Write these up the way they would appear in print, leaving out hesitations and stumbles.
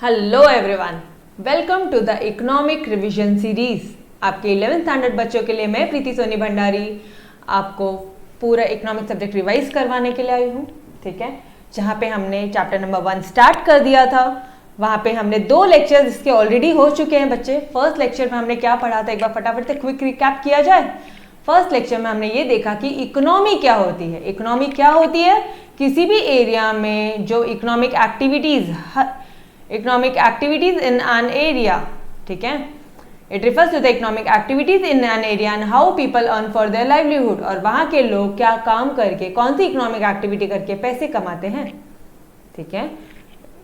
Hello everyone, welcome to the economic revision series. आपके 11th standard बच्चों के लिए मैं प्रीति सोनी भंडारी आपको पूरा इकोनॉमिक सब्जेक्ट रिवाइज करवाने के लिए आई हूँ। ठीक है, जहाँ पे हमने चैप्टर नंबर 1 स्टार्ट कर दिया था, वहाँ पे हमने 2 लेक्चर्स इसके ऑलरेडी हो चुके हैं बच्चे। फर्स्ट लेक्चर में हमने क्या पढ़ा था, एक बार फटाफट से क्विक रिकैप किया जाए। फर्स्ट लेक्चर में हमने ये देखा कि इकोनॉमी क्या होती है। इकोनॉमी क्या होती है? किसी भी एरिया में जो economic activities in an area, ठीक है, it refers to the economic activities in an area and how people earn for their livelihood. और वहाँ के लोग क्या काम करके, कौन सी इकोनॉमिक एक्टिविटी करके पैसे कमाते हैं। ठीक है,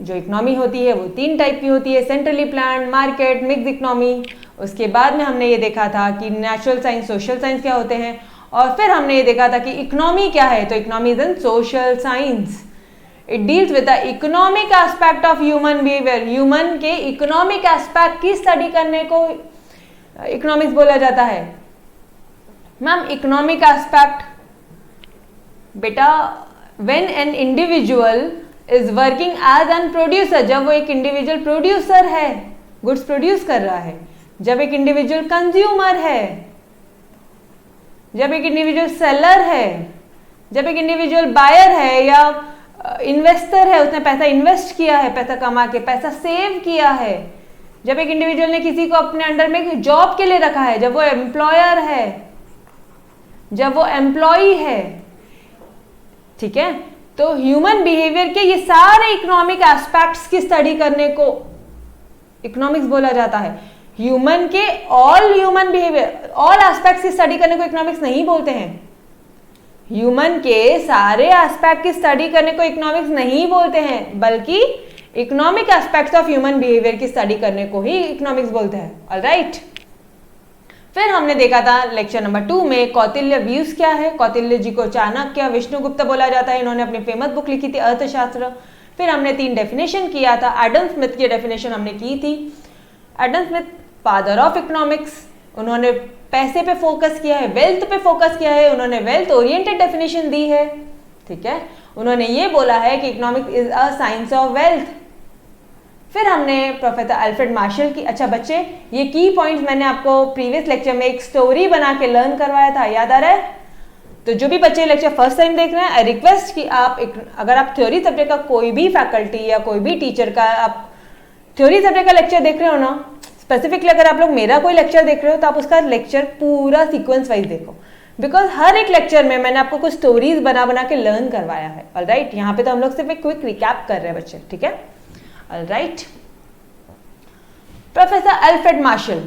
जो इकोनॉमी होती है वो 3 टाइप की होती है, centrally planned, market, mix economy. उसके बाद में हमने ये देखा था कि नेचुरल साइंस, सोशल साइंस क्या होते हैं, और फिर हमने ये देखा था कि इकोनॉमी क्या है। तो economy is in social science. It deals with the economic aspect of human behaviour. Human के इकोनॉमिक एस्पेक्ट की स्टडी करने को इकोनॉमिक्स बोला जाता है। मैम, इकोनॉमिक एस्पेक्ट बेटा, when an individual is working as an producer, जब वो एक इंडिविजुअल प्रोड्यूसर है, गुड्स प्रोड्यूस कर रहा है, जब एक इंडिविजुअल कंज्यूमर है, जब एक इंडिविजुअल सेलर है, जब एक इंडिविजुअल बायर है या इन्वेस्टर है, उसने पैसा इन्वेस्ट किया है, पैसा कमा के पैसा सेव किया है, जब एक इंडिविजुअल ने किसी को अपने अंडर में जॉब के लिए रखा है, जब वो एम्प्लॉयर है, जब वो एम्प्लॉई है। ठीक है, तो ह्यूमन बिहेवियर के ये सारे इकोनॉमिक एस्पेक्ट्स की स्टडी करने को इकोनॉमिक्स बोला जाता है। ह्यूमन के all human behaviour, all aspects की स्टडी करने को इकोनॉमिक्स नहीं बोलते हैं। ह्यूमन के सारे एस्पेक्ट की स्टडी करने को इकोनॉमिक्स नहीं बोलते हैं, बल्कि economic aspects of human behaviour की स्टडी करने को ही इकोनॉमिक्स बोलते हैं। ऑलराइट, फिर हमने देखा था लेक्चर नंबर 2 में कौटिल्य व्यूज क्या है। कौटिल्य जी को चाणक्य, विष्णुगुप्त बोला जाता है। इन्होंने अपनी फेमस बुक लिखी थी अर्थशास्त्र। फिर हमने 3 डेफिनेशन किया था। एडम स्मिथ की डेफिनेशन हमने की थी। Adam Smith father of economics, उन्होंने पैसे पे फोकस किया है, वेल्थ पे फोकस किया है। उन्होंने वेल्थ ओरिएंटेड डेफिनेशन दी है। ठीक है, उन्होंने ये बोला है कि economics is a science of wealth. फिर हमने प्रोफेसर अल्फ्रेड मार्शल की, अच्छा बच्चे, ये की पॉइंट्स मैंने आपको प्रीवियस लेक्चर में एक स्टोरी बना के लर्न करवाया था, याद आ रहा है? तो जो भी बच्चे लेक्चर फर्स्ट टाइम देख रहे हैं, आई रिक्वेस्ट कि आप अगर आप थ्योरी सब्जेक्ट का कोई भी फैकल्टी या कोई भी टीचर का आप थ्योरी सब्जेक्ट का लेक्चर देख रहे हो ना, स्पेसिफिकली अगर आप लोग मेरा कोई लेक्चर देख रहे हो तो आप उसका लेक्चर पूरा सीक्वेंस वाइज देखो, बिकॉज हर एक लेक्चर में मैंने आपको कुछ स्टोरीज बना के लर्न करवाया है। ऑलराइट, यहाँ पे तो हम लोग सिर्फ एक क्विक रिकैप कर रहे हैं बच्चे। ठीक है, alright. Professor Alfred Marshall,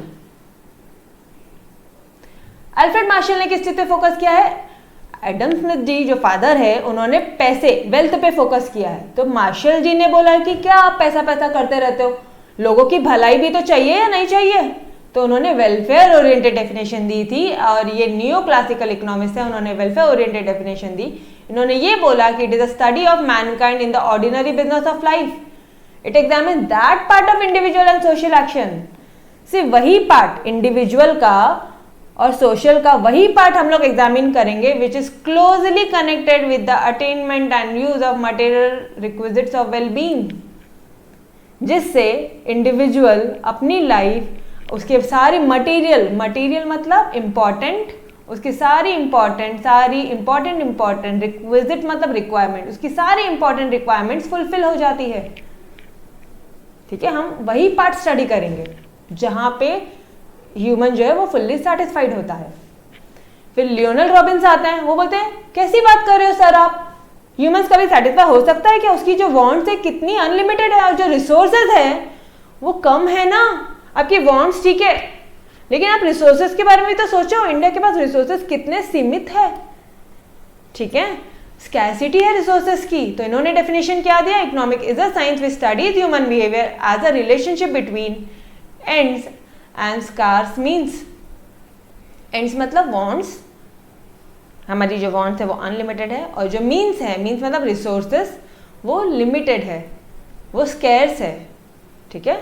Alfred Marshall ने किस चीज पे फोकस किया है? एडम स्मिथ जी जो फादर है, उन्होंने पैसे, वेल्थ पे फोकस किया है। तो मार्शल जी ने बोला कि क्या आप पैसा करते रहते हो, लोगों की भलाई भी तो चाहिए या नहीं चाहिए? तो उन्होंने वेलफेयर ओरिएंटेड डेफिनेशन दी थी, और ये न्यू क्लासिकल इकोनॉमिक्स है, उन्होंने वेलफेयर ओरिएंटेड डेफिनेशन दी। इन्होंने ये बोला कि it is a study of Mankind in the ordinary business of life. It examines that part of individual and social action. सिर्फ वही पार्ट इंडिविजुअल का और सोशल का, वही पार्ट हम लोग एग्जामिन करेंगे which is closely connected with the attainment and use of material requisites of wellbeing, जिससे इंडिविजुअल अपनी लाइफ, उसके सारी मटेरियल मतलब इंपॉर्टेंट, उसकी सारी इंपॉर्टेंट रिक्विजिट मतलब रिक्वायरमेंट, उसकी सारी इंपॉर्टेंट रिक्वायरमेंट्स फुलफिल हो जाती है। ठीक है, हम वही पार्ट स्टडी करेंगे जहां पे ह्यूमन जो है वो फुल्ली सेटिस्फाइड होता है। फिर लियोनेल रॉबिन्स आते हैं, वो बोलते हैं कैसी बात कर रहे हो सर आप, ह्यूमंस कभी सेटिस्फाई हो सकता है क्या? उसकी जो वांट्स है कितनी अनलिमिटेड है, और जो रिसोर्सेज है वो कम है ना। आपकी वांट्स ठीक है, लेकिन आप रिसोर्सेज के बारे में तो सोचो, इंडिया के पास रिसोर्सेज कितने सीमित है। ठीक है, स्कैरसिटी है रिसोर्सेज की। तो इन्होंने डेफिनेशन क्या दिया? Economic is a science which studies human behaviour as a relationship between ends and scarce means. Ends मतलब वांट्स, हमारी जो वांट्स है वो अनलिमिटेड है, और जो मीन्स है, मीन्स मतलब रिसोर्सेस, वो लिमिटेड है, वो स्कैर्स है। ठीक है,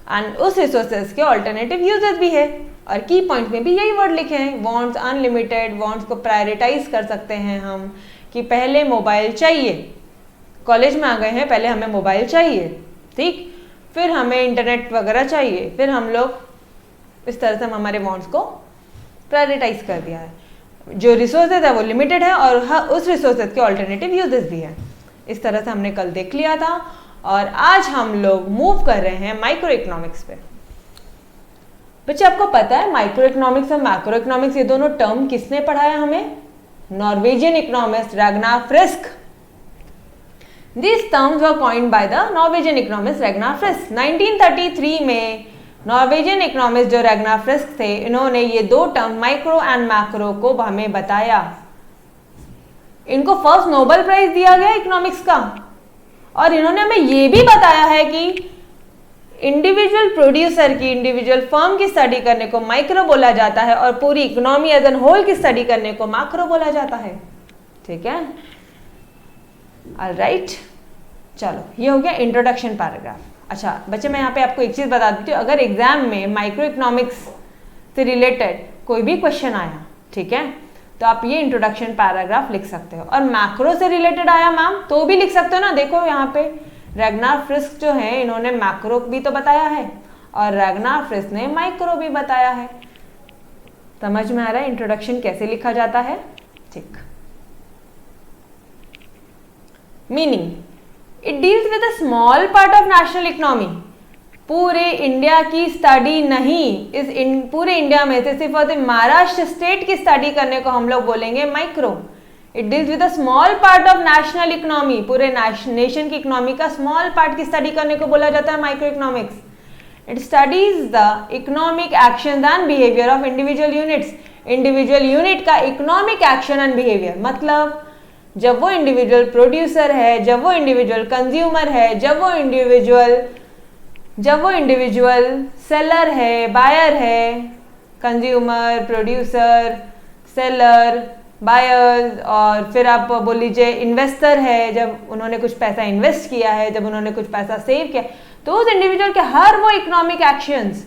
एंड उस रिसोर्सेज के ऑल्टरनेटिव यूजेस भी है। और की पॉइंट में भी यही वर्ड लिखे हैं, वांट्स अनलिमिटेड, वांट्स को प्रायोरिटाइज कर सकते हैं हम कि पहले मोबाइल चाहिए, कॉलेज में आ गए हैं, पहले हमें मोबाइल चाहिए। ठीक, फिर हमें इंटरनेट वगैरह चाहिए, फिर हम लोग इस तरह से हम हमारे वांट्स को प्रायोरिटाइज कर दिया है। जो रिसोर्सेज है वो लिमिटेड है और उस रिसोर्सेज के ऑल्टरनेटिव यूजेस भी है। इस तरह से हमने कल देख लिया था और आज हम लोग मूव कर रहे हैं माइक्रो इकोनॉमिक्स पे। बच्चे आपको पता है माइक्रो इकोनॉमिक्स और मैक्रो इकोनॉमिक्स ये दोनों टर्म किसने पढ़ाया हमें? Norwegian economist Ragnar frisk. These terms were coined by the Norwegian economist Ragnar Frisk। 1933 में नॉर्वेजियन इकोनॉमिस्ट जो रैगनार फ्रिस्क थे, इन्होंने ये दो टर्म माइक्रो एंड मैक्रो को हमें बताया। इनको फर्स्ट नोबेल प्राइज दिया गया इकोनॉमिक्स का और इन्होंने हमें ये भी बताया है कि इंडिविजुअल प्रोड्यूसर की, इंडिविजुअल फर्म की स्टडी करने को माइक्रो बोला जाता है और पूरी इकोनॉमी एज एन होल की स्टडी करने को मैक्रो बोला जाता है। ठीक है, ऑलराइट, चलो ये हो गया इंट्रोडक्शन पैराग्राफ। अच्छा बच्चे, मैं यहाँ पे आपको एक चीज बता देती हूँ, अगर एग्जाम में माइक्रो इकोनॉमिक्स से रिलेटेड कोई भी क्वेश्चन आया, ठीक है, तो आप ये इंट्रोडक्शन पैराग्राफ लिख सकते हो। और मैक्रो से रिलेटेड आया मैम तो भी लिख सकते हो ना। देखो यहाँ पे रैगनार फ्रिस्क जो है इन्होंने मैक्रो भी तो बताया है और रैगनार फ्रिस्क ने माइक्रो भी बताया है। समझ में आ रहा है इंट्रोडक्शन कैसे लिखा जाता है? ठीक। Meaning, it deals with a small part of national economy. पूरे इंडिया की स्टडी नहीं, पूरे इंडिया में से सिर्फ और महाराष्ट्र स्टेट की स्टडी करने को हम लोग बोलेंगे micro. It deals with a small part of national economy. पूरे नेशन की इकोनॉमी का स्मॉल पार्ट की स्टडी करने को बोला जाता है micro economics. It studies the economic action and behaviour of individual units. Individual unit का इकोनॉमिक एक्शन एंड बिहेवियर, मतलब जब वो इंडिविजुअल प्रोड्यूसर है, जब वो इंडिविजुअल कंज्यूमर है, जब वो इंडिविजुअल सेलर है, बायर है, कंज्यूमर, प्रोड्यूसर, सेलर, बायर्स, और फिर आप बोल लीजिए इन्वेस्टर है, जब उन्होंने कुछ पैसा इन्वेस्ट किया है, जब उन्होंने कुछ पैसा सेव किया, तो उस इंडिविजुअल के हर वो इकोनॉमिक एक्शंस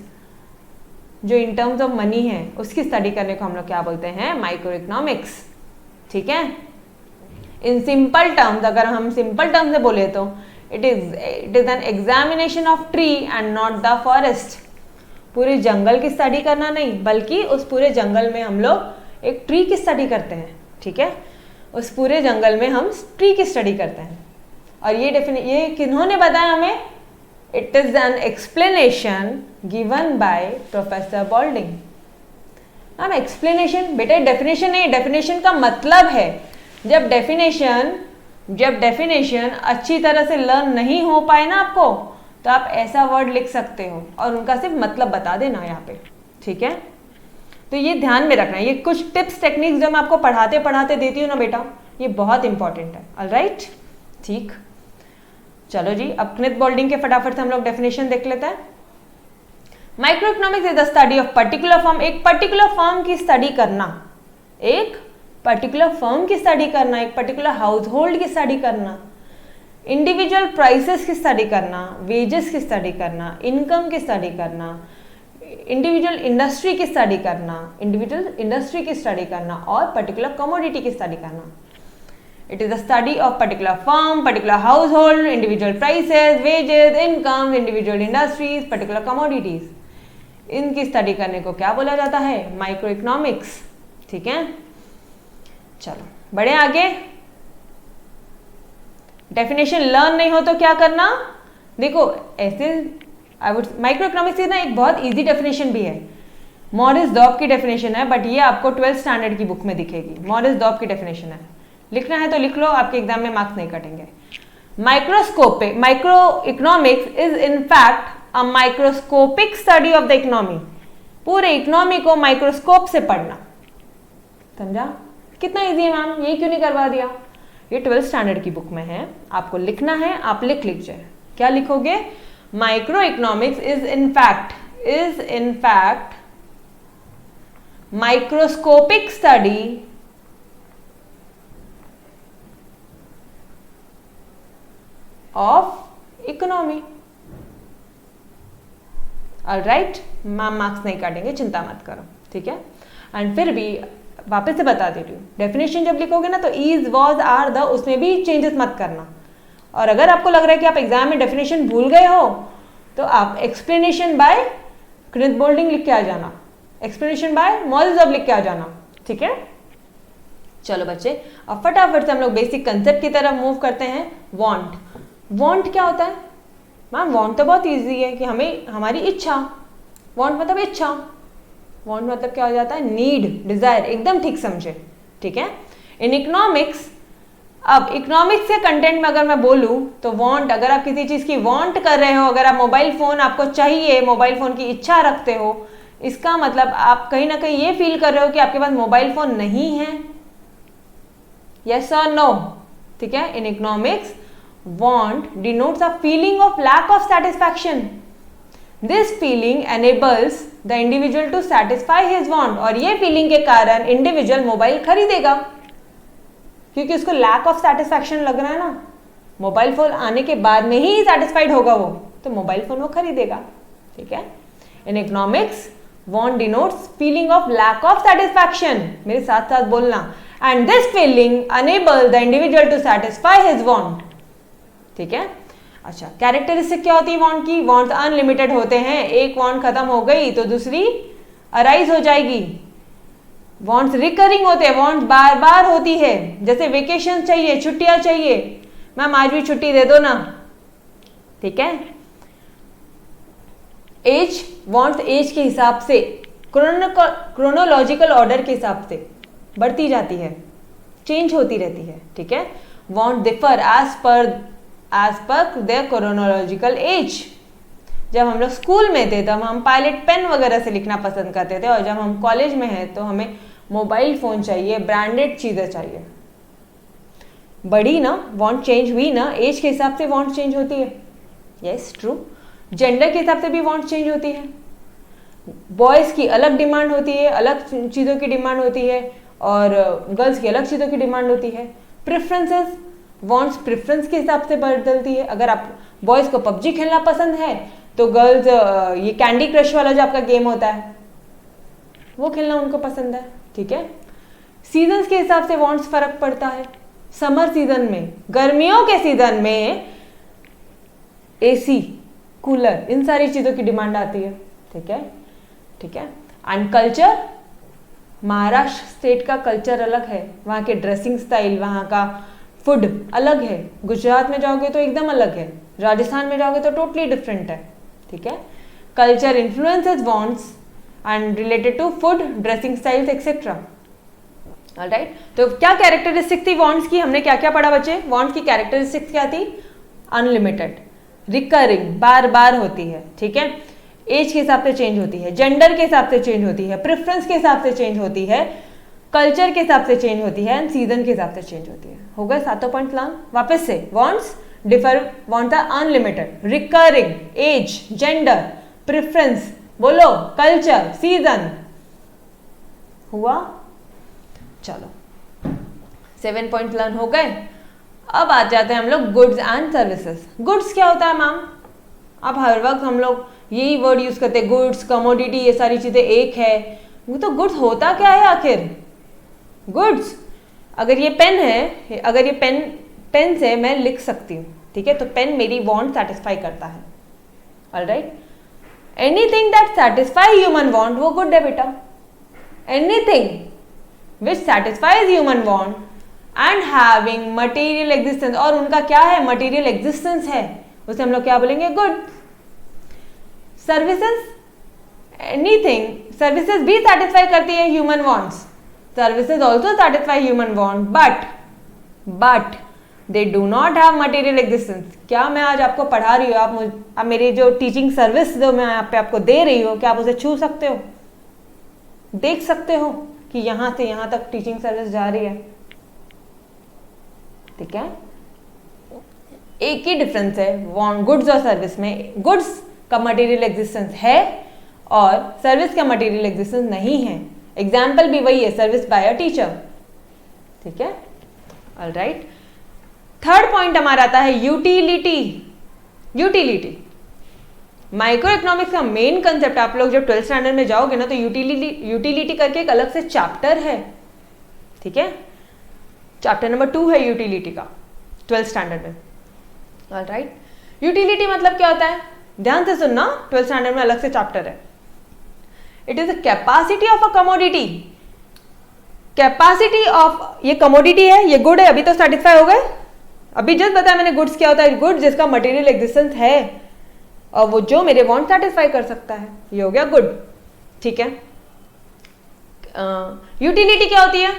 जो इन टर्म्स ऑफ मनी है उसकी स्टडी करने को हम लोग क्या बोलते हैं? Micro economics. ठीक है, इन सिंपल टर्म्स, अगर हम सिंपल टर्म्स से बोले तो it is an examination of tree and not the forest. पूरे जंगल की स्टडी करना नहीं, बल्कि उस पूरे जंगल में हम लोग एक ट्री की स्टडी करते हैं। ठीक है, उस पूरे जंगल में हम ट्री की स्टडी करते हैं। और ये किन्होंने बताया हमें? It is an explanation given by professor बॉल्डिंग। Ma'am explanation बेटा डेफिनेशन नहीं, डेफिनेशन का मतलब है जब डेफिनेशन अच्छी तरह से लर्न नहीं हो पाए ना आपको, तो आप ऐसा वर्ड लिख सकते हो और उनका सिर्फ मतलब बता देना यहाँ पे। ठीक है, तो ये ध्यान में रखना है। ये कुछ टिप्स टेक्निक्स जो मैं आपको पढ़ाते पढ़ाते देती हूँ ना बेटा, ये बहुत इंपॉर्टेंट है। ऑलराइट, ठीक, चलो जी, अब स्मिथ बॉल्डिंग के फटाफट से हम लोग डेफिनेशन देख लेते हैं। Micro economics is the study of particular firm. एक पर्टिकुलर फर्म की स्टडी करना, एक पर्टिकुलर फर्म की स्टडी करना, एक पर्टिकुलर हाउस होल्ड की स्टडी करना, इंडिविजुअल प्राइसेस की स्टडी करना, वेजेस की स्टडी करना, इनकम की स्टडी करना, इंडिविजुअल इंडस्ट्री की स्टडी करना, और पर्टिकुलर कमोडिटी की स्टडी करना। It is the study of particular firm, particular house hold, individual prices, wages, income, individual industries, particular commodities. इनकी स्टडी करने को क्या बोला जाता है? Micro economics. ठीक है, चलो बढ़े आगे। डेफिनेशन लर्न नहीं हो तो क्या करना? देखो ऐसे माइक्रो इकोनॉमिक्स ना एक बहुत इजी डेफिनेशन भी है। मॉरिस डॉब की डेफिनेशन है, बट ये आपको 12th स्टैंडर्ड की बुक में दिखेगी। मॉरिस डॉब की डेफिनेशन है, लिखना है तो लिख लो, आपके एग्जाम में मार्क्स नहीं कटेंगे। Micro economics is in fact a microscopic study of the economy. पूरे इकोनॉमी को माइक्रोस्कोप से पढ़ना। समझा? कितना इजी है मैम, ये क्यों नहीं करवा दिया? ये 12th स्टैंडर्ड की बुक में है, आपको लिखना है, आप लिख लीजिए। क्या लिखोगे? Micro economics is in fact microscopic study of economy. Alright, ma'am marks नहीं काटेंगे, चिंता मत करो। ठीक है, एंड फिर भी वापस से बता दे रही हूँ, डेफिनेशन जब लिखोगे ना तो इज, वॉज, आर, द, उसमें भी चेंजेस मत करना। और अगर आपको लग रहा है कि आप एग्जाम में डेफिनेशन भूल गए हो, तो आप एक्सप्लेनेशन बाय क्निथ बोल्डिंग लिख के आ जाना, एक्सप्लेनेशन बाय मॉरिस लिख के आ जाना, ठीक है। चलो बच्चे, अब फटाफट से हम लोग बेसिक कंसेप्ट की तरफ मूव करते हैं। वांट, वांट क्या होता है मैम? वांट तो बहुत इजी है कि हमें हमारी इच्छा, वांट मतलब इच्छा, वांट मतलब क्या हो जाता है? नीड, डिजायर, एकदम ठीक समझे, ठीक है। इन इकोनॉमिक्स, अब इकोनॉमिक्स के कंटेंट में अगर मैं बोलूं तो वांट, अगर आप किसी चीज की वांट कर रहे हो, अगर आप मोबाइल फोन आपको चाहिए, मोबाइल फोन की इच्छा रखते हो, इसका मतलब आप कहीं ना कहीं ये फील कर रहे हो कि आपके पास मोबाइल फोन नहीं है, यस और नो, ठीक है। In economics want denotes a feeling of lack of satisfaction. This feeling enables the individual to satisfy his want, और ये फीलिंग के कारण इंडिविजुअल मोबाइल खरीदेगा क्योंकि उसको लैक ऑफ सेटिस्फैक्शन लग रहा है ना, मोबाइल फोन आने के बाद में ही सेटिस्फाइड होगा वो, तो मोबाइल फोन वो खरीदेगा, ठीक है। In economics want denotes feeling of lack of satisfaction, मेरे साथ साथ बोलना, and this feeling enable the individual to satisfy his want, ठीक है। अच्छा, कैरेक्टरिस्टिक क्या होती है वांट की? वांट अनलिमिटेड होते हैं, एक वांट खत्म हो गई तो दूसरी अराइज हो जाएगी। वांट्स रिकरिंग होते हैं, वांट्स बार बार होती है, जैसे वेकेशन चाहिए, छुट्टियां चाहिए, मैम आज भी छुट्टी दे दो ना, ठीक है। एज, वांट्स एज के हिसाब से, क्रोनोलॉजिकल ऑर्डर के हिसाब से बढ़ती जाती है, चेंज होती रहती है, ठीक है। Want differ as per their chronological age. जब हम लोग स्कूल में थे तब हम पायलट पेन वगैरह से लिखना पसंद करते थे, और जब हम कॉलेज में हैं तो हमें मोबाइल फोन चाहिए, ब्रांडेड चीजें चाहिए। बड़ी ना, वांट चेंज हुई ना, एज के हिसाब से वांट चेंज होती है, यस ट्रू। जेंडर के हिसाब से भी वांट चेंज होती है, बॉयज की अलग डिमांड होती है, अलग चीज़ों की डिमांड होती है, और गर्ल्स की अलग चीज़ों की डिमांड होती है। प्रेफरेंसेस, वांट्स प्रेफरेंस के हिसाब से बदलती है। अगर आप बॉयज़ को पबजी खेलना पसंद है तो गर्ल्स ये कैंडी क्रश वाला जो आपका गेम होता है वो खेलना उनको पसंद है, ठीक है। सीजन्स के हिसाब से वांट्स फर्क पड़ता है। समर सीजन में, गर्मियों के सीजन में एसी, कूलर, इन सारी चीज़ों की डिमांड आती है, ठीक है, ठीक है। एंड कल्चर, महाराष्ट्र स्टेट का कल्चर अलग है, वहाँ के ड्रेसिंग स्टाइल, वहाँ का फूड अलग है। गुजरात में जाओगे तो एकदम अलग है, राजस्थान में जाओगे तो टोटली डिफरेंट है, ठीक है। Culture influences wants and related to food, dressing styles etcetera, alright. तो क्या कैरेक्टरिस्टिक थी वांट्स की? हमने क्या क्या पढ़ा बच्चे? वांट्स की कैरेक्टरिस्टिक्स क्या थी? अनलिमिटेड, रिकरिंग, बार बार होती है, ठीक है। एज के हिसाब से चेंज होती है, जेंडर के हिसाब से चेंज होती है, प्रेफरेंस के हिसाब से चेंज होती है, कल्चर के हिसाब से चेंज होती है, एंड सीजन के हिसाब से चेंज होती है। हो गए 7 पॉइंट लर्न। वापस से, wants differ, wants are unlimited, recurring, age, gender, preference, बोलो, कल्चर, सीजन। हुआ? चलो 7 पॉइंट लर्न हो गए। अब आ जाते हैं हम लोग गुड्स एंड सर्विसेज। गुड्स क्या होता है मैम? अब हर वक्त हम लोग यही वर्ड यूज करते हैं, गुड्स, कमोडिटी, ये सारी चीजें एक है। तो गुड्स होता क्या है आखिर? गुड्स, अगर ये पेन है, अगर ये पेन से मैं लिख सकती हूँ, ठीक है, तो पेन मेरी वांट सेटिस्फाई करता है, alright. Anything that satisfy human want वो गुड है बेटा। Anything which satisfies human want and having material existence, और उनका क्या है? मटेरियल एग्जिस्टेंस है, उसे हम लोग क्या बोलेंगे? गुड। सर्विसेज, एनीथिंग, सर्विसेज भी सेटिस्फाई करती है human wants, services also satisfy human want, but they do not have material existence. क्या मैं आज आपको पढ़ा रही हूँ, आप मेरी जो टीचिंग सर्विस जो मैं यहाँ पे आपको दे रही हूँ, क्या आप उसे छू सकते हो, देख सकते हो कि यहां से यहां तक टीचिंग सर्विस जा रही है, ठीक है। एक ही डिफरेंस है गुड्स और सर्विस में, गुड्स का मटेरियल एग्जिस्टेंस है और सर्विस का मटेरियल एग्जिस्टेंस नहीं है। एग्जाम्पल भी वही है, सर्विस बाय अ टीचर, ठीक है, ऑलराइट। थर्ड पॉइंट हमारा आता है यूटिलिटी। यूटिलिटी माइक्रो इकोनॉमिक्स का मेन कंसेप्ट। आप लोग जब 12th स्टैंडर्ड में जाओगे ना तो यूटिलिटी करके एक अलग से चैप्टर है, ठीक है, चैप्टर नंबर 2 है यूटिलिटी का 12th स्टैंडर्ड में, ऑलराइट। यूटिलिटी मतलब क्या होता है? ध्यान से सुनना, 12th स्टैंडर्ड में अलग से चैप्टर है. It is the capacity of a commodity. Capacity of, ये कमोडिटी है, ये गुड है, अभी तो सेटिस्फाई हो गए. अभी जस्ट बताया मैंने गुड्स क्या होता है. गुड जिसका मटेरियल एग्जिस्टेंस है और वो जो मेरे वांट सेटिस्फाई कर सकता है, ये हो गया गुड. ठीक है. यूटिलिटी क्या होती है?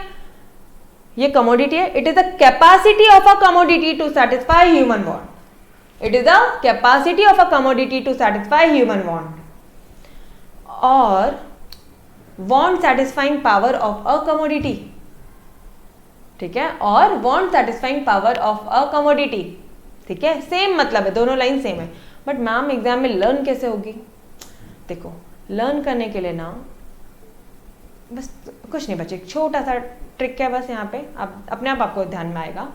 ये कमोडिटी है. It is the capacity of a commodity to satisfy human want. It is the capacity of a commodity to satisfy human want. और want satisfying power of a commodity. ठीक है. और want satisfying power of a commodity. ठीक है. Same मतलब है, दोनों line same है. बट मैम एग्जाम में लर्न कैसे होगी? देखो, लर्न करने के लिए ना बस कुछ नहीं बच्चे, छोटा सा ट्रिक है बस यहाँ पे, आप अपने आप आपको ध्यान में आएगा.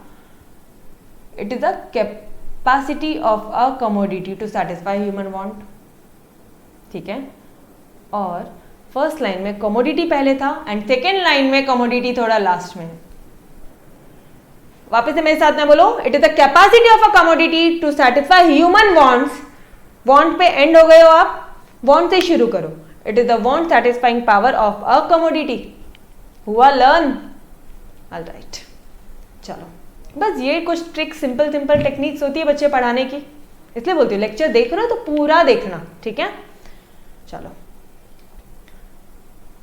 It is the capacity of a commodity to satisfy human want. ठीक है. और फर्स्ट लाइन में कमोडिटी पहले था एंड सेकेंड लाइन में कमोडिटी थोड़ा लास्ट में. वापस से मेरे साथ में बोलो. It is the capacity of a commodity to satisfy human wants. Want पे एंड हो गए हो आप, वांट से शुरू करो. It is the want satisfying power of a commodity. हुआ लर्न? ऑलराइट. चलो, बस ये कुछ ट्रिक, सिंपल सिंपल टेक्निक्स होती है बच्चे पढ़ाने की, इसलिए बोलती हूँ लेक्चर देख रहे हो तो पूरा देखना. ठीक है. चलो,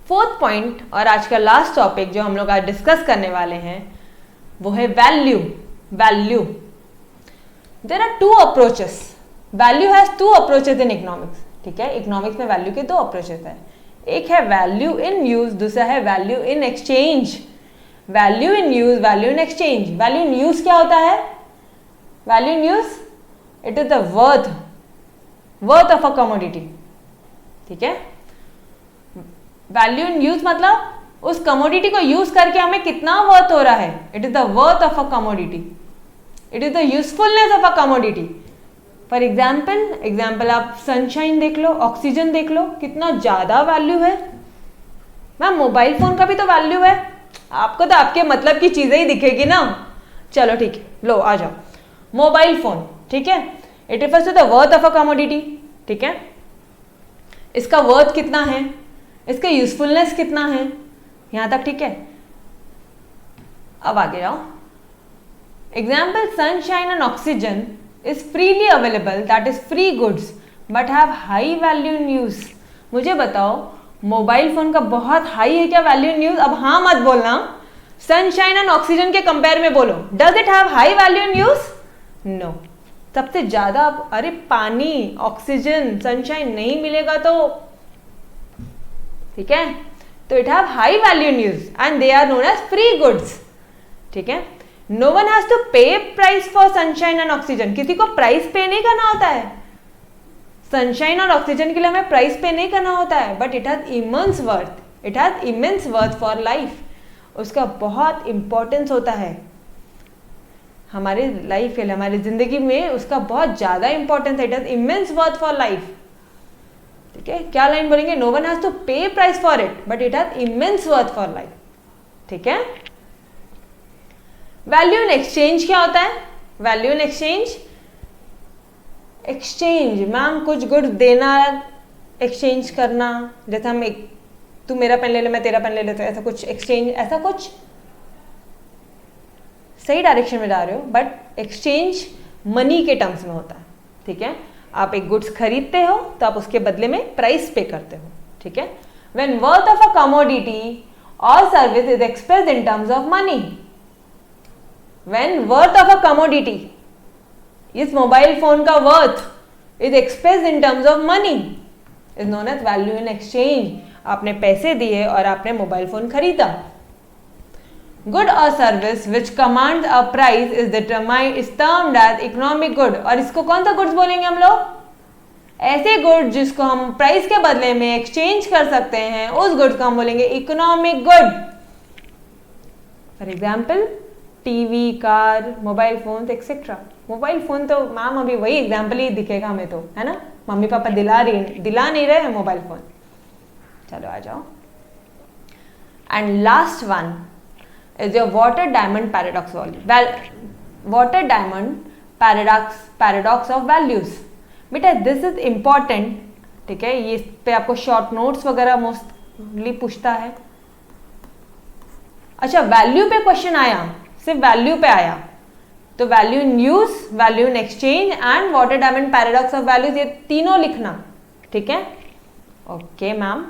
फोर्थ पॉइंट और आज का लास्ट टॉपिक जो हम लोग आज डिस्कस करने वाले हैं वो है value. Value. There are two approaches. Value has two approaches in economics. ठीक है. इकोनॉमिक्स में वैल्यू के दो अप्रोचेस है. एक है वैल्यू इन यूज, दूसरा है value in exchange. Value in use, value in exchange. Value in use क्या होता है? Value in use, it is the worth of a commodity. ठीक है. वैल्यू इन यूज मतलब उस कमोडिटी को यूज करके हमें कितना वर्थ हो रहा है. It is the worth of a commodity. It is the usefulness of a commodity. For example आप सनशाइन देख लो, ऑक्सीजन देख लो, कितना ज्यादा वैल्यू है. मैम मोबाइल फोन का भी तो वैल्यू है. आपको तो आपके मतलब की चीजें ही दिखेगी ना. चलो ठीक है, लो आ जाओ. Mobile phone. ठीक है. It refers to the worth of a commodity. ठीक है. इसका वर्थ कितना है, इसका यूजफुलनेस कितना है, यहां तक ठीक है. अब आगे जाओ. Example sunshine and oxygen is freely available, that is free goods, but have high value in use. मुझे बताओ मोबाइल फोन का बहुत हाई है क्या वैल्यू इन यूज? अब हाँ मत बोलना, सनशाइन एंड ऑक्सीजन के कंपेयर में बोलो. Does it have high value in use? No. सबसे ज्यादा, अरे पानी, ऑक्सीजन, सनशाइन नहीं मिलेगा तो ठीक है, तो it have high value in use and they are known as free goods. ठीक है. No one has to pay price for sunshine and oxygen. किसी को प्राइस पे नहीं करना होता है. सनशाइन और ऑक्सीजन के लिए हमें प्राइस पे नहीं करना होता है, but it has immense worth. It has immense worth for life. उसका बहुत इंपॉर्टेंस होता है हमारे लाइफ के लिए, हमारी जिंदगी में उसका बहुत ज्यादा इंपॉर्टेंस है. It has immense worth for life. ठीक है. क्या लाइन बोलेंगे? नो वन हैज टू पे price for it, but it has immense worth for life. ठीक है. वैल्यू इन एक्सचेंज क्या होता है? Value in exchange, exchange ma'am कुछ गुड्स देना, एक्सचेंज करना. जैसे हम तू मेरा पेन ले ले, मैं तेरा पेन ले लेता हूं, ऐसा कुछ एक्सचेंज, ऐसा कुछ. सही डायरेक्शन में जा रहे हो, बट एक्सचेंज मनी के टर्म्स में होता है. ठीक है. आप एक गुड्स खरीदते हो तो आप उसके बदले में प्राइस पे करते हो. ठीक है. When worth of a commodity और service is expressed in terms of money. When worth of a commodity, इस मोबाइल फोन का worth is expressed in terms of money, is known as value in exchange. आपने पैसे दिए और आपने mobile phone खरीदा. Good और service which command a price is determined is termed as economic good. और इसको कौन सा गुड्स बोलेंगे हम लोग? ऐसे गुड्स जिसको हम प्राइस के बदले में एक्सचेंज कर सकते हैं, उस गुड्स को हम बोलेंगे economic good. For example TV, car, mobile phone etcetera. Mobile phone तो मैम अभी वही एग्जाम्पल ही दिखेगा हमें तो, है ना. मम्मी पापा दिला नहीं रहे हैं मोबाइल फोन. चलो आ जाओ. And last one is your water diamond paradox. Water diamond paradox of values. बेटा दिस इज इंपॉर्टेंट, ठीक है, ये इस पे आपको शॉर्ट नोट्स वगैरह मोस्टली पूछता है। अच्छा, वैल्यू पे क्वेश्चन आया, सिर्फ वैल्यू पे आया, तो value in use, value in exchange and water diamond paradox of values, ये तीनों लिखना, ठीक है। ओके मैम,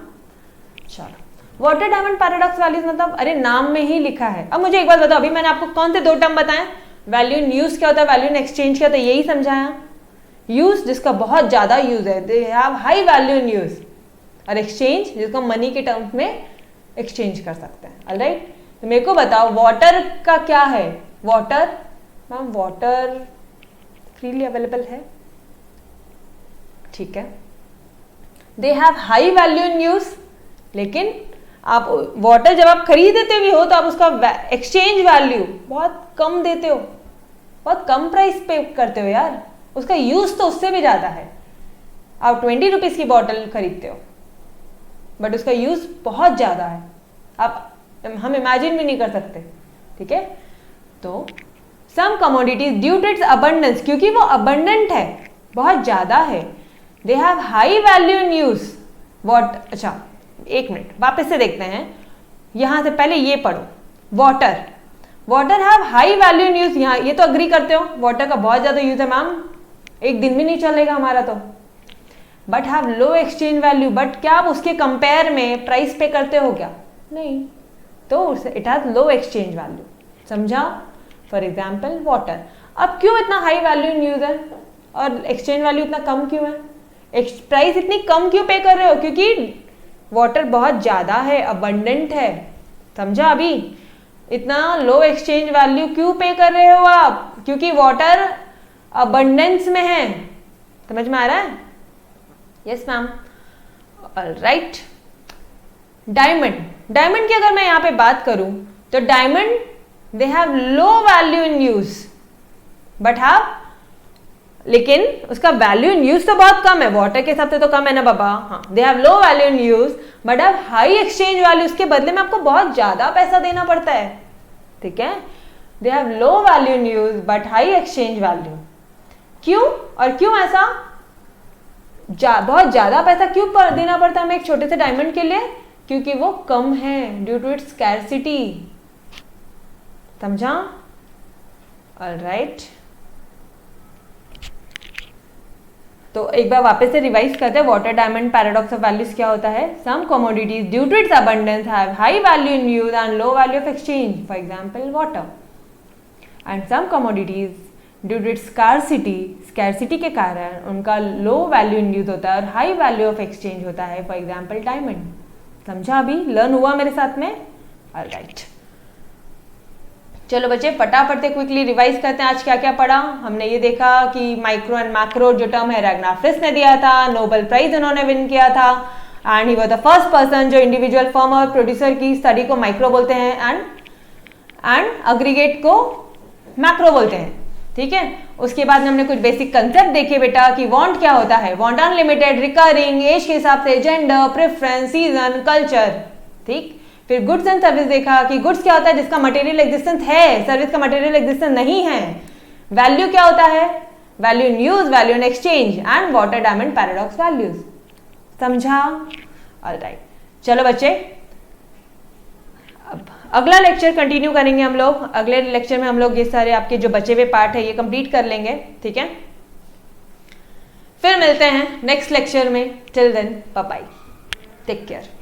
चलो वाटर डायमंड पैराडॉक्स वैल्यूज मतलब अरे नाम में ही लिखा है। अब मुझे एक बात बताओ, अभी मैंने आपको कौन से 2 टर्म बताए, वैल्यू इन यूज क्या होता है, वैल्यू इन एक्सचेंज क्या होता है, यही समझाया। यूज जिसका बहुत ज्यादा यूज है, they have high value in use, और एक्सचेंज जिसको मनी के टर्म्स में एक्सचेंज कर सकते हैं। ऑलराइट, तो मेरे को बताओ वाटर का क्या है, water ma'am water freely available है, ठीक है, they have high value in use, लेकिन आप वाटर जब आप खरीदते भी हो तो आप उसका एक्सचेंज वैल्यू बहुत कम देते हो, बहुत कम प्राइस पे करते हो यार, उसका यूज तो उससे भी ज्यादा है। आप 20 रुपीज की बॉटल खरीदते हो बट उसका यूज बहुत ज्यादा है, हम इमेजिन भी नहीं कर सकते, ठीक है। तो some commodities due to its abundance, क्योंकि वो अबंडेंट है, बहुत ज्यादा है, they have high value in use what. अच्छा एक मिनट वापस से देखते हैं, यहां से पहले ये पढ़ो, water, water have high value in use, यहाँ ये तो अग्री करते हो, वाटर का बहुत ज्यादा यूज है मैम, एक दिन भी नहीं चलेगा हमारा तो, but have low exchange value, but क्या आप उसके कंपेयर में प्राइस पे करते हो क्या, नहीं, तो it has low exchange value, समझा। फॉर एग्जाम्पल वाटर, अब क्यों इतना हाई वैल्यू इन यूज है और एक्सचेंज वैल्यू इतना कम क्यों है, प्राइस इतनी कम क्यों पे कर रहे हो, क्योंकि वाटर बहुत ज्यादा है, अबंडेंट है, समझा। अभी इतना लो एक्सचेंज वैल्यू क्यों पे कर रहे हो आप, क्योंकि वाटर अबंडेंस में है, समझ में आ रहा है। Yes ma'am, right. Diamond, diamond की अगर मैं यहां पे बात करूं तो diamond they have low value in use but have, लेकिन उसका वैल्यू इन यूज तो बहुत कम है, वाटर के हिसाब से तो कम है ना बाबा, हाँ, they have low value in use but have high exchange value, उसके बदले में आपको बहुत ज्यादा पैसा देना पड़ता है, ठीक है। They have low value in use but high exchange value, क्यों, और क्यों ऐसा बहुत ज्यादा पैसा क्यों देना पड़ता है हमें एक छोटे से डायमंड के लिए, क्योंकि वो कम है, ड्यू टू इट्स स्कैरसिटी, समझा। ऑलराइट, तो एक बार वापस से रिवाइज करते हैं, water diamond paradox of values क्या होता है, some commodities due to its abundance have high value in use and low value of exchange, for example water, and some commodities due to its scarcity, scarcity के कारण उनका low value in use होता है और high value of exchange होता है, for example diamond, समझा। अभी लर्न हुआ मेरे साथ में। ऑलराइट, चलो बच्चे फटाफट से क्विकली रिवाइज करते हैं आज क्या क्या पढ़ा। हमने ये देखा कि माइक्रो एंड मैक्रो जो टर्म है रैग्नार फ्रिस ने दिया था, नोबेल प्राइज उन्होंने विन किया था, and he was the first person जो इंडिविजुअल फर्म और प्रोड्यूसर की स्टडी को माइक्रो बोलते हैं एंड अग्रीगेट को मैक्रो बोलते हैं, ठीक है। उसके बाद में हमने कुछ बेसिक कंसेप्ट देखे बेटा कि वांट क्या होता है, वांट अनलिमिटेड, रिकरिंग, एज के हिसाब से, जेंडर, प्रेफरेंस, सीजन, कल्चर, ठीक। फिर गुड्स एंड सर्विस देखा कि गुड्स क्या होता है जिसका मटेरियल एग्जिस्टेंस है, सर्विस का मटेरियल एग्जिस्टेंस नहीं है। वैल्यू क्या होता है, value in use, value in exchange and water diamond paradox values, समझा। ऑलराइट, चलो बच्चे अब अगला लेक्चर कंटिन्यू करेंगे हम लोग। अगले लेक्चर में हम लोग ये सारे आपके जो बचे हुए पार्ट है ये कंप्लीट कर लेंगे, ठीक है। फिर मिलते हैं नेक्स्ट लेक्चर में, till then bye bye, take care.